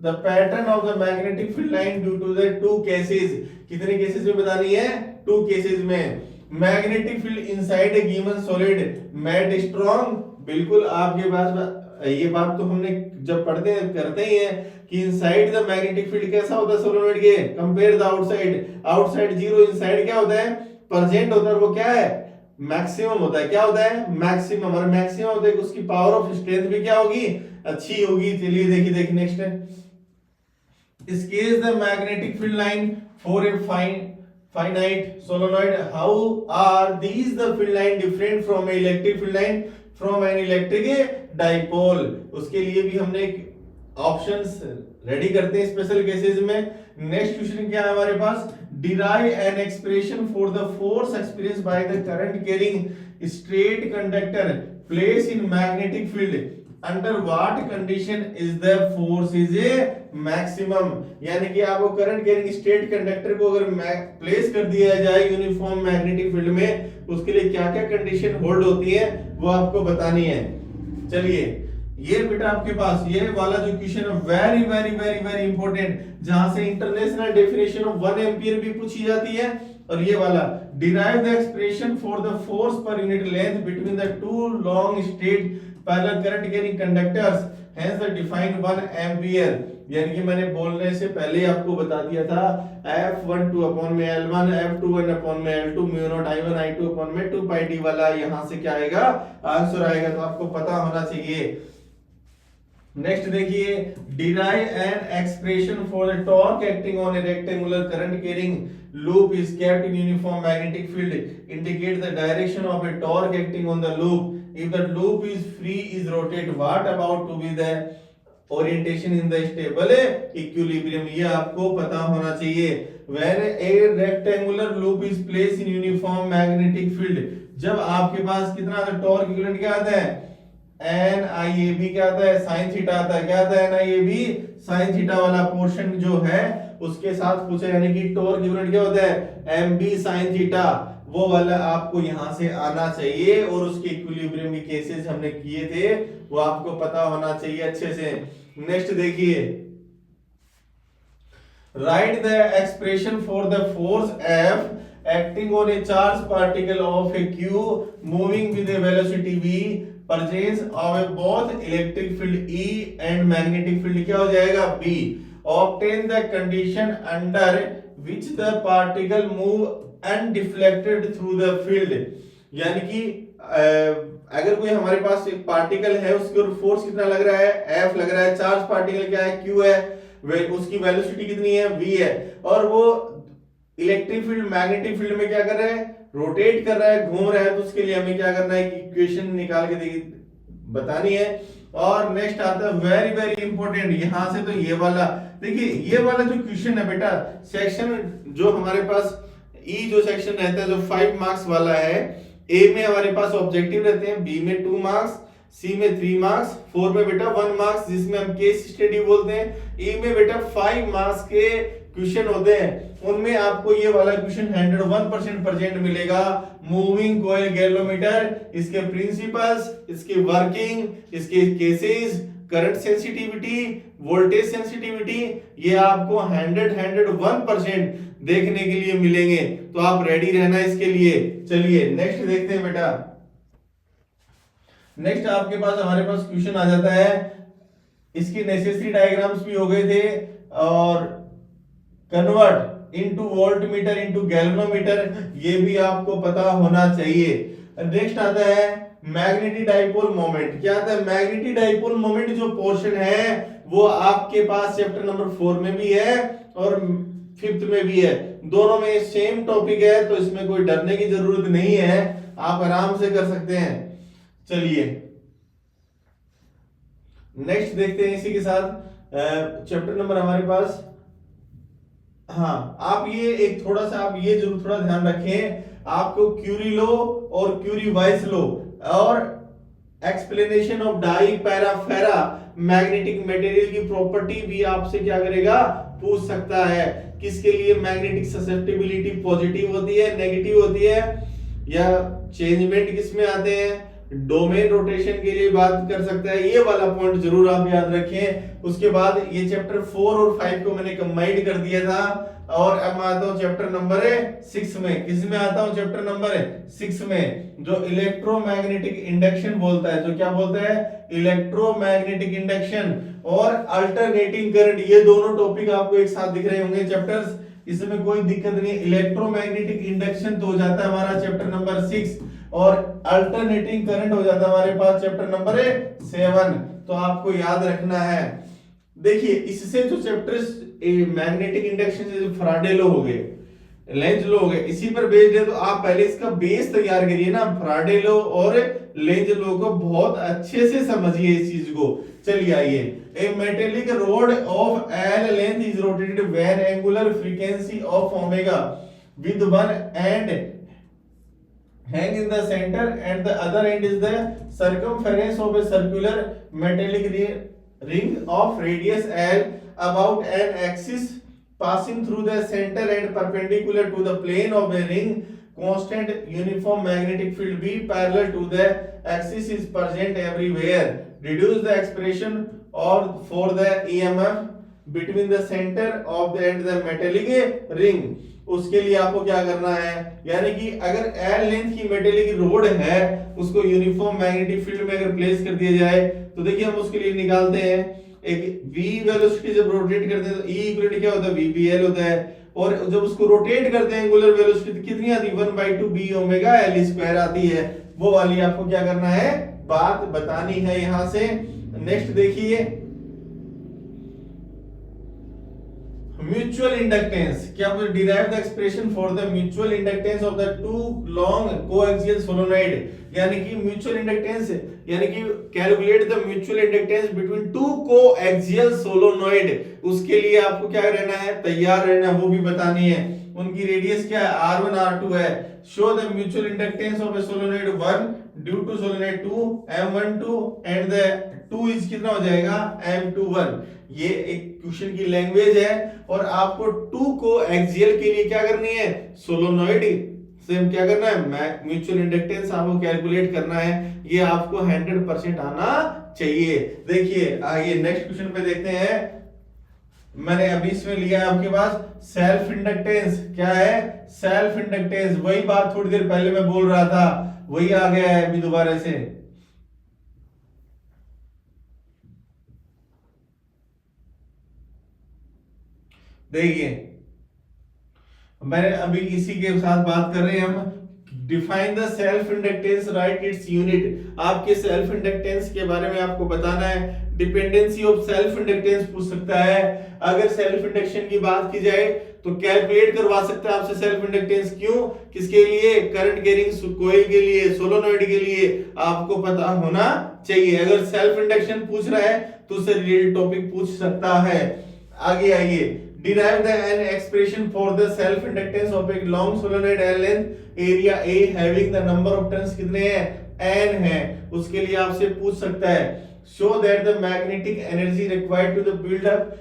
Speaker 1: the pattern of the magnetic field line due to the 2 cases. कितने केसेस में बतानी है, 2 केसेस में। Magnetic field inside a given solid made strong. बिल्कुल आपके पास ये बात तो हमने जब पढ़ते हैं करते ही हैं कि इनसाइड द मैग्नेटिक फील्ड कैसा होता है सोलेनोइड के, compare the outside. Outside 0, inside क्या होता है, प्रेजेंट होता है। वो क्या है, मैक्सिमम होता है। क्या होता है, मैक्सिमम। और मैक्सिमम होता है कि उसकी पावर ऑफ स्ट्रेंथ भी क्या होगी, अच्छी होगी। चलिए देखिए नेक्स्ट है, sketch the magnetic field line for a finite solenoid. How are these the field line different from an electric field line from an electric dipole? उसके लिए भी हमने ऑप्शंस रेडी करते हैं स्पेशल केसेस में। नेक्स्ट क्वेश्चन क्या है हमारे पास, derive an expression for the force experienced by the current carrying straight conductor placed in magnetic field. Under what condition is the force is a maximum? यानी कि आपको current carrying straight conductor को अगर place कर दिया जाए uniform magnetic field में, उसके लिए क्या क्या कंडीशन होल्ड होती है वो आपको बतानी है। चलिए, ये बेटा आपके पास ये वाला जो क्वेश्चन है very very very very important, जहां से इंटरनेशनल डेफिनेशन ऑफ 1 एम्पियर भी पूछी जाती है। और ये वाला, derive the expression for the force per unit length between the 2 long straight parallel current carrying conductors, hence the defined 1 ampere. यानी कि मैंने बोलने से पहले आपको बता दिया था F12 अपॉन में L1, F21 अपॉन में L2, mu naught I1 I2 upon में 2 पाई d वाला यहां से क्या आएगा, आंसर आएगा। तो आपको पता होना चाहिए। नेक्स्ट देखिए, derive an expression for the torque acting on A rectangular current carrying loop is kept in uniform magnetic field. Indicate the direction of a torque acting on the loop. If the loop is free is rotate, what about to be the orientation in the stable equilibrium? ये आपको पता होना चाहिए। When a rectangular loop is placed in uniform magnetic field, जब आपके पास कितना आता है, टॉर्क इक्विवेलेंट क्या आता है, NIAB क्या आता है, साइन थीटा आता है। क्या आता है, NIAB साइन थीटा वाला पोर्शन जो है उसके साथ पूछा, यानी कि टॉर्क इक्विवेलेंट क्या होता है, MB साइन थीटा, वो वाला आपको यहां से आना चाहिए। और उसके इक्विलिब्रियम के केसेस हमने किए थे, वो आपको पता होना चाहिए अच्छे से। नेक्स्ट देखिए, right the expression for the force F acting on a charged particle of a Q moving with a velocity V, presence of a both electric field E and magnetic field क्या हो जाएगा, B. Obtain the condition under which the particle move undeflected through the field. यानी कि अगर कोई हमारे पास एक particle है, उसके ऊपर फोर्स कितना लग रहा है, F लग रहा है, चार्ज पार्टिकल क्या है, Q है, उसकी वेलोसिटी कितनी है, V है, और वो इलेक्ट्रिक फील्ड मैग्नेटिक फील्ड में क्या कर रहा है, रोटेट कर रहा है, घूम रहा है, तो उसके लिए हमें क्या करना है कि इक्वेशन निकाल के बतानी है। और नेक्स्ट आता है वेरी वेरी इंपॉर्टेंट, यहां से तो ये वाला देखिए, ये वाला जो क्वेश्चन है बेटा, सेक्शन जो हमारे पास ई जो सेक्शन रहता है जो 5 मार्क्स वाला है, ए में हमारे पास ऑब्जेक्टिव रहते हैं, बी में 2 मार्क्स, सी में 3 मार्क्स, 4 में बेटा 1 मार्क्स जिसमें हम केस स्टडी बोलते हैं, ई में बेटा 5 मार्क्स के क्वेश्चन होते हैं, उनमें आपको ये वाला क्वेश्चन 101% प्रेजेंट मिलेगा। मूविंग कॉइल गैल्वेनोमीटर, इसके प्रिंसिपल्स, इसकी वर्किंग, इसके cases, current sensitivity, voltage sensitivity, ये आपको 101% देखने के लिए मिलेंगे, तो आप रेडी रहना इसके लिए। चलिए नेक्स्ट देखते हैं बेटा। नेक्स्ट आपके पास हमारे पास क्वेश्चन आ जाता है, इसकी नेसेसरी डायग्राम्स भी हो गए थे, और convert into volt meter into galvanometer, ये भी आपको पता होना चाहिए। नेक्स्ट आता है मैग्नेटिक डाइपोल मोमेंट। क्या आता है, मैग्नेटिक डाइपोल मोमेंट जो पोर्शन है वो आपके पास चैप्टर नंबर 4 में भी है और 5th में भी है, दोनों में सेम टॉपिक है, तो इसमें कोई डरने की जरूरत नहीं है, आप आराम से कर सकते हैं। चलिए नेक्स्ट देखते हैं इसी के साथ चैप्टर नंबर हमारे पास, हाँ आप ये एक थोड़ा सा आप ये जरूर थोड़ा ध्यान रखें, आपको क्यूरी लो और क्यूरी वाइस लो और explanation of dia para ferro magnetic material की प्रॉपर्टी भी आपसे क्या करेगा, पूछ सकता है। किसके लिए मैग्नेटिक ससेप्टिबिलिटी पॉजिटिव होती है, नेगेटिव होती है, या चेंजमेंट किसमें आते हैं, डोमेन रोटेशन के लिए बात कर सकता है, ये वाला पॉइंट जरूर आप याद रखें। उसके बाद ये चैप्टर 4 और 5 को मैंने कंबाइंड कर दिया था, और अब मैं आता हूं चैप्टर नंबर 6 में। किस में आता हूं, चैप्टर नंबर 6 में, जो इलेक्ट्रोमैग्नेटिक इंडक्शन बोलता है, जो क्या बोलता है, इलेक्ट्रोमैग्नेटिक इंडक्शन और अल्टरनेटिंग करंट, ये दोनों टॉपिक आपको एक साथ दिख रहे होंगे चैप्टर्स, इसमें कोई दिक्कत नहीं है। इलेक्ट्रोमैग्नेटिक इंडक्शन तो हो जाता है हमारा चैप्टर नंबर 6, और अल्टरनेटिंग करंट हो जाता है हमारे पास चैप्टर नंबर 7, तो आपको याद रखना है। देखिए इससे जो चैप्टर्स मैग्नेटिक इंडक्शन से जो फैराडे लॉ हो गए, लेंज लॉ हो गए, इसी पर बेस्ड है, तो आप पहले इसका बेस तैयार करिए ना, फैराडे लॉ और लेंज लॉ को बहुत अच्छे से समझिए इस चीज को। चलिए आइए, a metallic rod of L length is rotated when angular frequency of omega with one and hang in the center and the other end is the circumference of a circular metallic ring of radius L about an axis passing through the center and perpendicular to the plane of a ring. Constant uniform magnetic field B parallel to the axis is present everywhere. Deduce the expression or for the EMF between the center of the and the metallic ring. उसके लिए आपको क्या करना है, यानी कि अगर L length की मेटेलिक रोड है, उसको यूनिफॉर्म मैग्नेटिक फील्ड में अगर प्लेस कर दिया जाए, तो देखिए हम उसके लिए निकालते हैं एक v वेलोसिटी, जब रोटेट करते हैं तो e इक्वल क्या होता है, vbl होता है, और जब उसको रोटेट करते हैं एंगुलर वेलोसिटी कितनी आती है, 1/2 b ओमेगा l स्क्वायर आती है, वो वाली आपको क्या करना है, बात बतानी है यहां से। नेक्स्ट देखिए म्यूचुअल इंडक्टेंस, क्या बोले, derive the expression for the mutual inductance of the two long coaxial solenoid, यानी कि म्यूचुअल इंडक्टेंस यानी कि calculate the mutual inductance between two coaxial solenoid, उसके लिए आपको क्या रहना है, तैयार रहना है, वो भी बतानी है। उनकी रेडियस क्या है, r1 r2 है। Show the mutual inductance of a solenoid 1 due to solenoid 2 m12 and the 2 is कितना हो जाएगा, m21। ये एक क्वेश्चन की लैंग्वेज है, और आपको 2 को एक्सियल के लिए क्या करनी है, सोलेनॉइड से क्या करना है, म्यूचुअल इंडक्टेंस आपको कैलकुलेट करना है, ये आपको 100% आना चाहिए। देखिए आइए नेक्स्ट क्वेश्चन पे देखते हैं। मैंने अभी इसमें लिया है आपके पास सेल्फ इंडक्टेंस, क्या है, सेल्फ इंडक्टेंस, वही बात थोड़ी देर पहले मैं बोल रहा था, वही आ गया है अभी दोबारा से। देखिए मैंने अभी इसी के साथ बात कर रहे हैं हम define the self inductance, right its unit. आपके सेल्फ इंडक्टेंस के बारे में आपको बताना है। डिपेंडेंसी ऑफ सेल्फ इंडक्टेंस पूछ सकता है। अगर सेल्फ इंडक्शन की बात की जाए तो कैलकुलेट करवा सकता है आपसे सेल्फ इंडक्टेंस। क्यों? किसके लिए? करंट कैरिंग कॉइल के लिए, सोलोनॉइड के लिए आपको पता होना चाहिए। अगर सेल्फ इंडक्शन पूछ रहा है तो उससे रिलेटेड टॉपिक पूछ सकता है। आगे आइए, derive the an expression for the self inductance of a long solenoid L length area A having the number of turns कितने हैं? n है। उसके लिए आपसे पूछ सकता है show that the magnetic energy required to the build up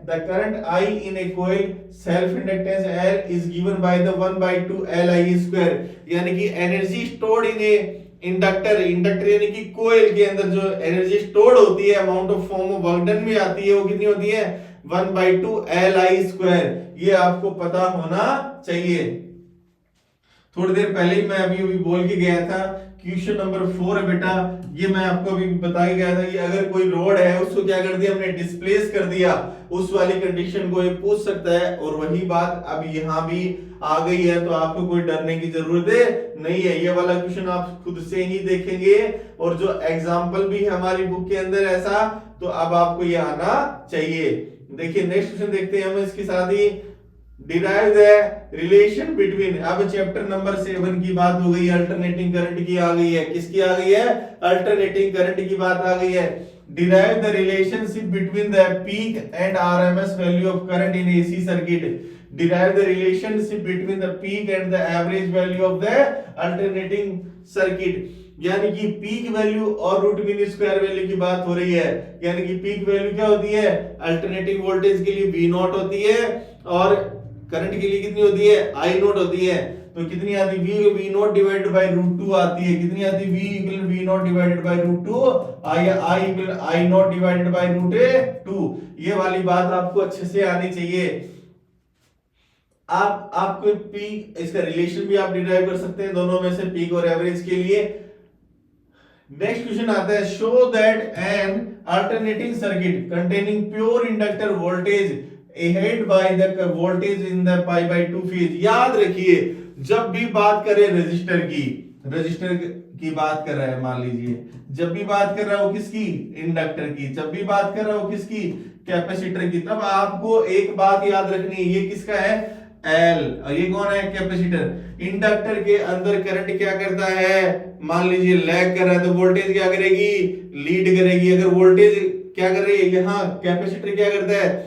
Speaker 1: the current I in a coil self inductance L is given by the 1/2 Li square। यानी कि energy stored in A inductor, inductor यानी कि कोयल के अंदर जो energy stored होती है amount of form of work done में आती है वो कितनी होती है? 1/2 Li स्क्वायर। ये आपको पता होना चाहिए। थोड़ी देर पहले ही मैं अभी बोल के गया था क्वेश्चन नंबर 4 है बेटा। ये मैं आपको अभी बता के गया था कि अगर कोई रोड है उसको क्या कर दिया हमने? डिस्प्लेस कर दिया। उस वाली कंडीशन को ये पूछ सकता है और वही बात अब यहाँ भी आ गई है, तो आपको कोई डरने की जरूरत नहीं है। ये वाला क्वेश्चन आप खुद से ही देखेंगे और जो एग्जाम्पल भी है हमारी बुक के अंदर ऐसा, तो अब आपको ये आना चाहिए। देखिए नेक्स्ट क्वेश्चन देखते हैं हम इसके साथ ही। डिराइव द रिलेशन बिटवीन, अब चैप्टर नंबर 7 की बात हो गई, अल्टरनेटिंग करंट की आ गई है। किसकी आ गई है? अल्टरनेटिंग करंट की बात आ गई है। Derive the relationship between the peak and RMS value of current in AC circuit. Derive the relationship between the peak and the average value of the alternating circuit. यानी कि पीक वैल्यू और root mean square value की बात हो रही है। यानी कि पीक वैल्यू क्या होती है? अल्टरनेटिंग वोल्टेज के लिए V नॉट होती है और करंट के लिए कितनी होती है? I नॉट होती है। तो कितनी आती है? V नॉट डिवाइडेड बाय √2 आती है। कितनी आती है? V equal V not divided by √2, I equal I not divided by √2। ये वाली बात आपको अच्छे से आनी चाहिए। आपको पीक, इसका रिलेशन भी आप डिराइव कर सकते हैं दोनों में से, पीक और एवरेज के लिए। नेक्स्ट क्वेश्चन आता है show that N alternating circuit containing pure inductor voltage ahead by the voltage in the pi/2 phase। याद रखिए जब भी बात करें रजिस्टर की बात कर रहा है, मान लीजिए जब भी बात कर रहा है वो किसकी? इंडक्टर की। जब भी बात कर रहा है वो किसकी? कैपेसिटर की। तब आपको एक बात याद रखनी है, ये किसका है? L, और ये कौन है? कैपेसिटर। इंडक्टर के अंदर करंट क्या करता है? मान लीजिए लैग कर रहा है तो वोल्टेज क्या करेगी? लीड करेगी। अगर वोल्टेज क्या कर रही है? यहाँ कैपेसिटर क्या करता है?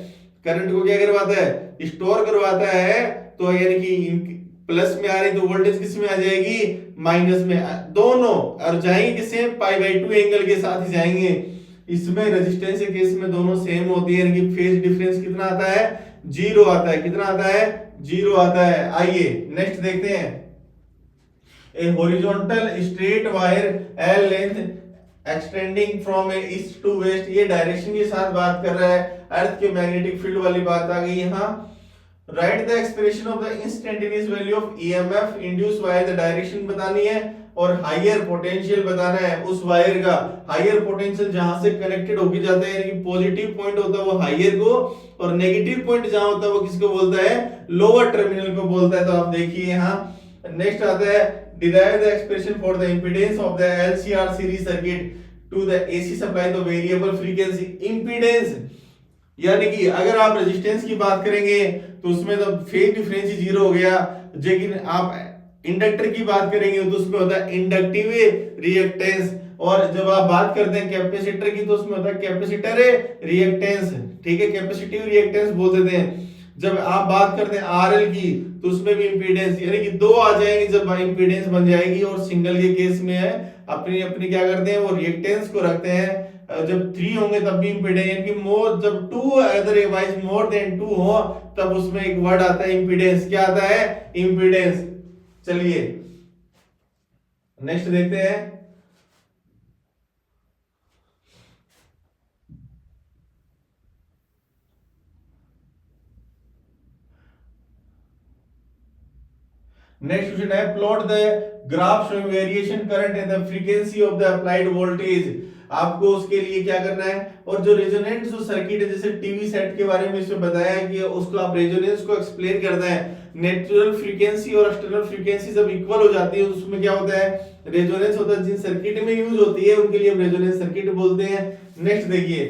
Speaker 1: करंट को क्या करवाता है? स्टोर करवाता है। तो यानी कि प्लस में आ रही तो वोल्टेज किस में आ जाएगी? माइनस में। दोनों और जाएंगे किससे? pi/2 एंगल के साथ ही जाएंगे। इसमें रेजिस्टेंस के केस में दोनों सेम होती है, यानी कि फेज डिफरेंस कितना आता है? 0 आता है। कितना आता है? 0 आता है। आइए नेक्स्ट देखते हैं। A horizontal straight wire L length extending from a east to west, ये डायरेक्शन के साथ बात कर रहा है। अर्थ के मैग्नेटिक फील्ड वाली बात आ गई यहाँ। Right the expression of the instantaneous value of EMF induce by the direction बतानी है और हायर पोटेंशियल बताना है उस वायर का। हायर पोटेंशियल जहां से कनेक्टेड होके जाता है, यानी कि पॉजिटिव पॉइंट होता है वो हायर को, और नेगेटिव पॉइंट जहां होता है वो किसको बोलता है? लोअर टर्मिनल को बोलता है। तो आप देखिए यहाँ नेक्स्ट आता है derive the expression for the impedance of the LCR series circuit to the AC supply the variable frequency impedance। यानी कि अगर आप रेजिस्टेंस की बात करेंगे तो उसमें तो फेज डिफरेंस ही 0 हो गया, लेकिन आप इंडक्टर की बात करेंगे तो उसमें होता है इंडक्टिव रिएक्टेंस, और जब आप बात करते हैं कैपेसिटर की तो उसमें होता है कैपेसिटर रिएक्टेंस। ठीक है, कैपेसिटिव रिएक्टेंस बोल देते हैं। जब आप बात करते हैं आरएल की तो उसमें भी इंपीडेंस, यानी कि दो आ जाएंगे जब इंपीडेंस बन जाएगी, और सिंगल के केस में है अपनी अपनी क्या करते हैं वो रिएक्टेंस को रखते हैं। जब 3 होंगे तब भी इंपीडेंस, यानी कि मोर, जब 2 अदरवाइज मोर देन 2 हो तब उसमें एक वर्ड आता है इंपीडेंस। क्या आता है? इंपीडेंस। चलिए नेक्स्ट देखते हैं। नेक्स्ट क्वेश्चन है plot the graph showing variation current and the frequency of the applied voltage. आपको उसके लिए क्या करना है। और जो रेजोनेंट जो सर्किट है, जैसे टीवी सेट के बारे में इसमें बताया है कि उसको आप रेजोनेंस को एक्सप्लेन करना है। नेचुरल फ्रीक्वेंसी और एक्सटर्नल फ्रीक्वेंसी जब इक्वल हो जाती है, उसमें क्या होता है, रेजोनेंस होता है। जिन सर्किट में यूज होती है उनके लिए हम रेजोनेंस सर्किट बोलते हैं। नेक्स्ट देखिए,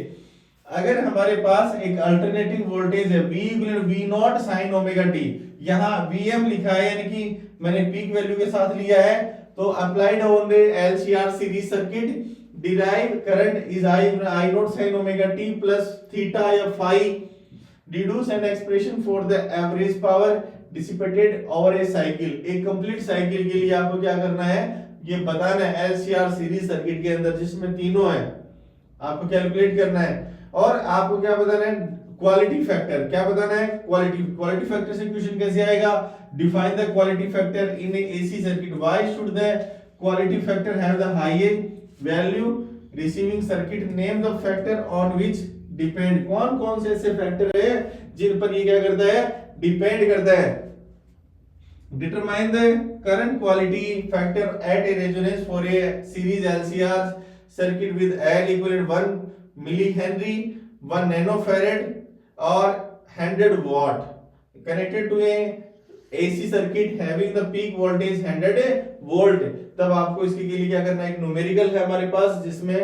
Speaker 1: अगर हमारे पास एक अल्टरनेटिंग वोल्टेज है V equal V not sine omega T, यहाँ Vm लिखा है यानी कि मैंने पीक वैल्यू के साथ लिया है, तो applied on the LCR series circuit derived current is I naught sin omega t plus theta या phi, deduce an expression for the average power dissipated over a cycle। एक कंप्लीट साइकिल के लिए आपको क्या करना है, ये बताना है LCR सीरीज सर्किट के अंदर जिसमें तीनों है, आपको कैलकुलेट करना है। और आपको क्या बताना है, क्वालिटी फैक्टर क्या बताना है, क्वालिटी फैक्टर से क्वेश्चन कैसे आएगा, define the quality factor in AC circuit, why should the quality factor have the highest value receiving circuit, name the factor on which depend, कौन कौन से ऐसे फैक्टर है जिन पर ये क्या करता है, डिपेंड करता है। Determine the current quality factor at a resonance for a series LCR circuit with L equal 1 milli henry 1 nano farad और 100 watt connected to a AC circuit having the peak voltage 100 volt. तब आपको इसके लिए क्या करना है, एक numerical है हमारे पास जिसमें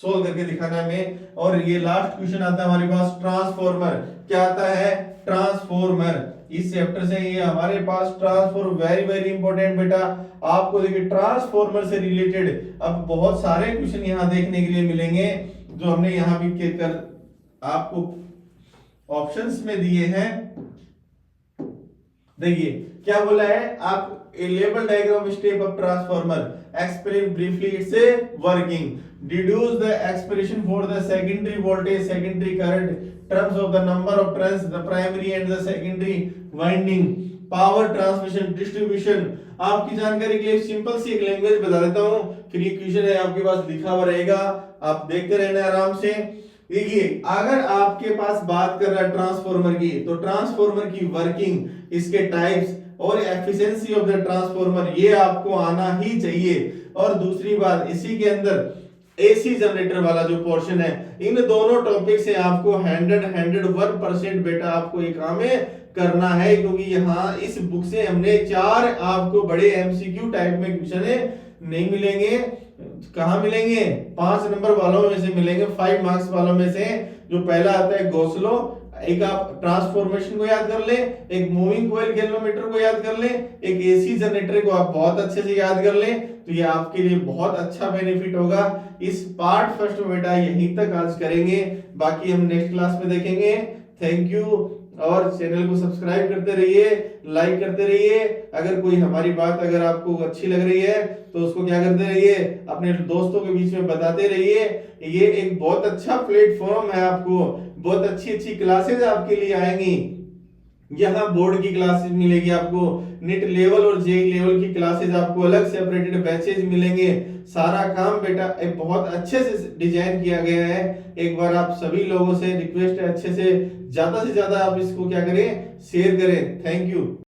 Speaker 1: सोल्व करके दिखाना है हमें। और ये लास्ट क्वेश्चन आता है हमारे पास ट्रांसफॉर्मर, क्या आता है, ट्रांसफॉर्मर। इस चैप्टर से ये हमारे पास ट्रांसफॉर्मर वेरी वेरी इंपॉर्टेंट बेटा। आपको देखिए ट्रांसफॉर्मर से रिलेटेड अब बहुत सारे क्वेश्चन यहाँ देखने के लिए मिलेंगे जो हमने यहाँ भी कर आपको ऑप्शंस में दिए हैं। देखिए क्या बोला है, आप a label diagram of step up transformer, explain briefly its working, deduce the expression for the secondary voltage, secondary current, terms of the number of turns, the primary and the secondary winding, power transmission distribution। आपकी जानकारी के लिए simple सी एक language बता देता हूं, फिर ये क्वेश्चन है आपके पास लिखा हुआ रहेगा, आप देखते रहना आराम से। देखिए अगर आपके पास बात कर रहा है ट्रांसफॉर्मर की, तो ट्रांसफॉर्मर की वर्किंग, इसके टाइप्स और एफिशिएंसी ऑफ द ट्रांसफॉर्मर ये आपको आना ही चाहिए। और दूसरी बात, इसी के अंदर एसी जनरेटर वाला जो पोर्शन है, इन दोनों टॉपिक से आपको 101% बेटा आपको ये काम है करना है, क्योंकि यहाँ इस बुक से हमने 4 आपको बड़े एमसीक्यू टाइप में क्वेश्चन नहीं मिलेंगे। कहाँ मिलेंगे, 5 नंबर वालों में से मिलेंगे, 5 मार्क्स वालों में से। जो पहला आता है गॉसलो, एक आप ट्रांसफॉर्मेशन को याद कर ले, एक मूविंग कॉइल गैल्वेनोमीटर को याद कर ले, एक एसी जनरेटर को आप बहुत अच्छे से याद कर ले, तो ये आपके लिए बहुत अच्छा बेनिफिट होगा। इस पार्ट फर्स्ट में बेटा यहीं तक आज करेंगे, बाकी हम नेक्स्ट क्लास में देखेंगे। थैंक यू, और चैनल को सब्सक्राइब करते रहिए, लाइक करते रहिए। अगर कोई हमारी बात अगर आपको अच्छी लग रही है तो उसको क्या करते रहिए, अपने दोस्तों के बीच में बताते रहिए। ये एक बहुत अच्छा प्लेटफॉर्म है, आपको बहुत अच्छी अच्छी क्लासेज आपके लिए आएंगी। यहाँ बोर्ड की क्लासेज मिलेगी आपको, नीट लेवल और जेई लेवल की क्लासेज आपको अलग सेपरेटेड बैचेज मिलेंगे। सारा काम बेटा एक बहुत अच्छे से डिजाइन किया गया है। एक बार आप सभी लोगों से रिक्वेस्ट है, अच्छे से ज्यादा आप इसको क्या करें, शेयर करें। Thank you.